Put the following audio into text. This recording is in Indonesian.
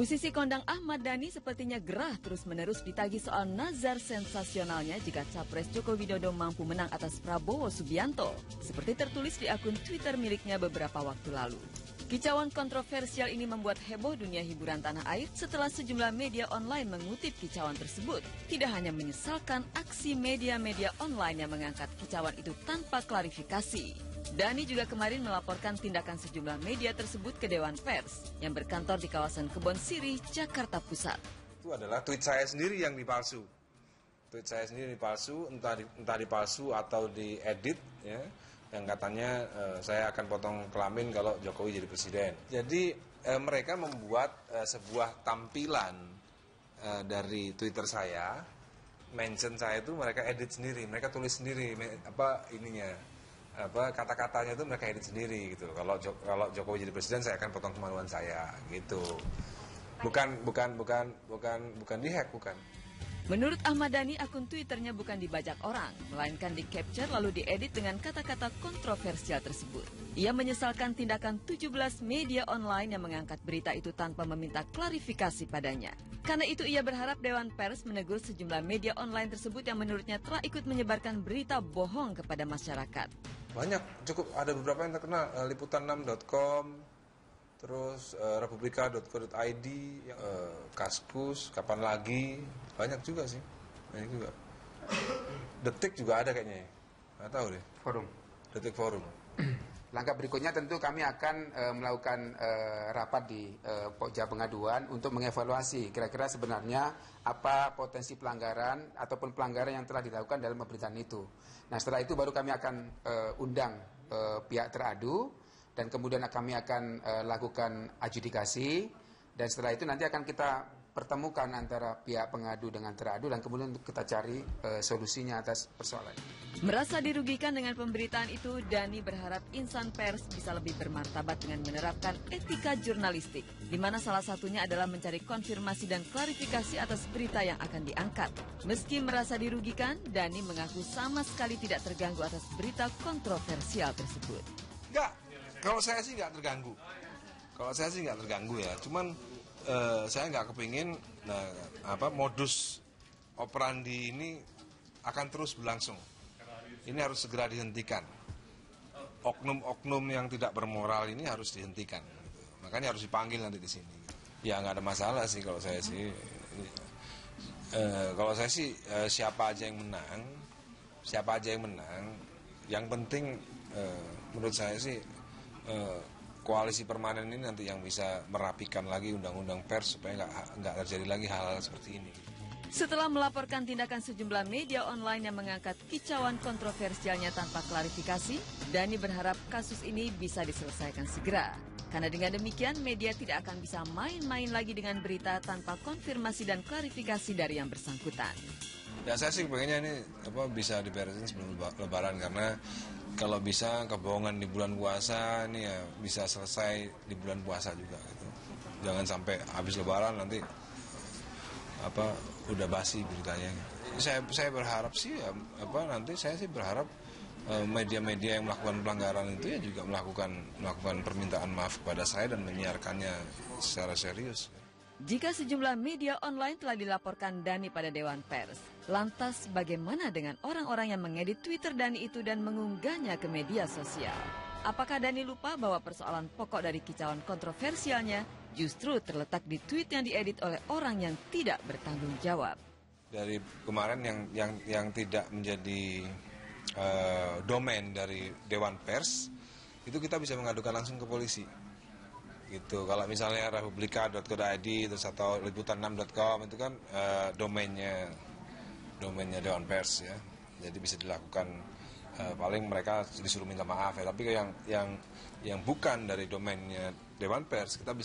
Musisi kondang Ahmad Dhani sepertinya gerah terus-menerus ditagih soal nazar sensasionalnya jika Capres Joko Widodo mampu menang atas Prabowo Subianto, seperti tertulis di akun Twitter miliknya beberapa waktu lalu. Kicauan kontroversial ini membuat heboh dunia hiburan tanah air setelah sejumlah media online mengutip kicauan tersebut. Tidak hanya menyesalkan aksi media-media online yang mengangkat kicauan itu tanpa klarifikasi. Dhani juga kemarin melaporkan tindakan sejumlah media tersebut ke Dewan Pers yang berkantor di kawasan Kebon Sirih, Jakarta Pusat. Itu adalah tweet saya sendiri yang dipalsu. Tweet saya sendiri dipalsu, entah dipalsu atau diedit, ya, yang katanya saya akan potong kelamin kalau Jokowi jadi presiden. Jadi mereka membuat sebuah tampilan dari Twitter saya, mention saya itu mereka edit sendiri, mereka tulis sendiri kata-katanya itu mereka edit sendiri gitu. Kalau Jokowi jadi presiden saya akan potong kemaluan saya gitu. Bukan dihack, bukan. Menurut Ahmad Dhani, akun Twitternya bukan dibajak orang, melainkan di-capture lalu diedit dengan kata-kata kontroversial tersebut. Ia menyesalkan tindakan 17 media online yang mengangkat berita itu tanpa meminta klarifikasi padanya. Karena itu ia berharap Dewan Pers menegur sejumlah media online tersebut yang menurutnya telah ikut menyebarkan berita bohong kepada masyarakat. Banyak, cukup ada beberapa yang terkenal, liputan6.com, terus republika.co.id, Kaskus, kapan lagi, banyak juga sih, banyak juga. Detik juga ada kayaknya, nggak tahu deh. Forum. Detik Forum. Langkah berikutnya tentu kami akan melakukan rapat di Pokja Pengaduan untuk mengevaluasi kira-kira sebenarnya apa potensi pelanggaran ataupun pelanggaran yang telah dilakukan dalam pemberitaan itu. Nah, setelah itu baru kami akan undang pihak teradu dan kemudian kami akan lakukan adjudikasi, dan setelah itu nanti akan kita pertemukan antara pihak pengadu dengan teradu dan kemudian kita cari solusinya atas persoalan. Merasa dirugikan dengan pemberitaan itu, Dhani berharap insan pers bisa lebih bermartabat dengan menerapkan etika jurnalistik, di mana salah satunya adalah mencari konfirmasi dan klarifikasi atas berita yang akan diangkat. Meski merasa dirugikan, Dhani mengaku sama sekali tidak terganggu atas berita kontroversial tersebut. Enggak, kalau saya sih nggak terganggu. Kalau saya sih nggak terganggu ya, cuman saya nggak kepingin modus operandi ini akan terus berlangsung. Ini harus segera dihentikan. Oknum-oknum yang tidak bermoral ini harus dihentikan. Makanya harus dipanggil nanti di sini. Ya nggak ada masalah sih kalau saya sih. Siapa aja yang menang. Yang penting menurut saya sih koalisi permanen ini nanti yang bisa merapikan lagi undang-undang pers supaya nggak terjadi lagi hal-hal seperti ini. Setelah melaporkan tindakan sejumlah media online yang mengangkat kicauan kontroversialnya tanpa klarifikasi, Dhani berharap kasus ini bisa diselesaikan segera. Karena dengan demikian media tidak akan bisa main-main lagi dengan berita tanpa konfirmasi dan klarifikasi dari yang bersangkutan. Ya saya sih pengennya ini bisa diberesin sebelum Lebaran, karena kalau bisa kebohongan di bulan puasa ini ya bisa selesai di bulan puasa juga gitu. Jangan sampai habis Lebaran nanti udah basi beritanya. Saya berharap sih saya berharap media-media yang melakukan pelanggaran itu ya juga melakukan permintaan maaf kepada saya dan menyiarkannya secara serius. Jika sejumlah media online telah dilaporkan Dhani pada Dewan Pers, lantas bagaimana dengan orang-orang yang mengedit Twitter Dhani itu dan mengunggahnya ke media sosial? Apakah Dhani lupa bahwa persoalan pokok dari kicauan kontroversialnya justru terletak di tweet yang diedit oleh orang yang tidak bertanggung jawab? Dari kemarin yang tidak menjadi domain dari Dewan Pers, itu kita bisa mengadukan langsung ke polisi. Gitu. Kalau misalnya republika.co.id terus atau liputan6.com itu kan domainnya Dewan Pers ya. Jadi bisa dilakukan, paling mereka disuruh minta maaf ya. Tapi yang bukan dari domainnya Dewan Pers kita bisa